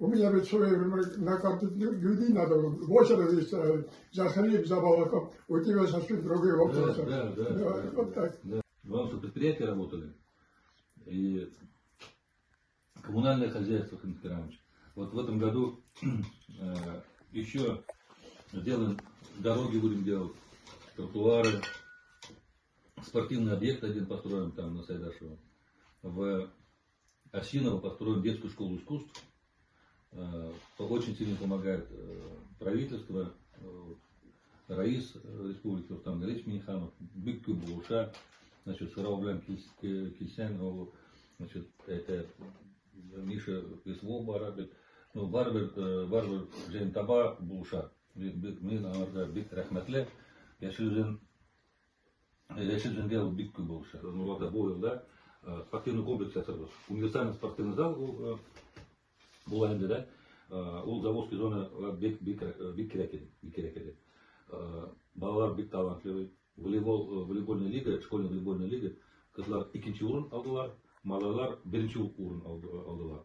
У меня ведь в свое время на карту людей надо было. В очереди заходить за молоком. У тебя совсем другие вопросы. Да. Вот так. Да. Вам что, предприятия работали? И коммунальное хозяйство, Хамид Карамович. Вот в этом году еще сделаем дороги, будем делать, тротуары, спортивный объект один построим там на Сайдашево. В Осиново построим детскую школу искусств. Очень сильно помогает правительство, Раис Республики Рустам Галич Миниханов, Бикку Булуша, значит, Сараублям Кисян, значит, это Миша Песвол Барабит, ну, Барбер Джейн Таба Булуша, Мин Амарда Бик Рахматле, Яшилжин делал Бикку Булуша, ну, это был, да, спортивный комплекс, универсальный спортивный зал был енді, да, ол заводский зона бик керекеді. Балалар бик талантливый. Волейбольная лига, школьная волейбольная лига, қызлар 2-ші орын алдылар, малайлар 1-ші орын алдылар.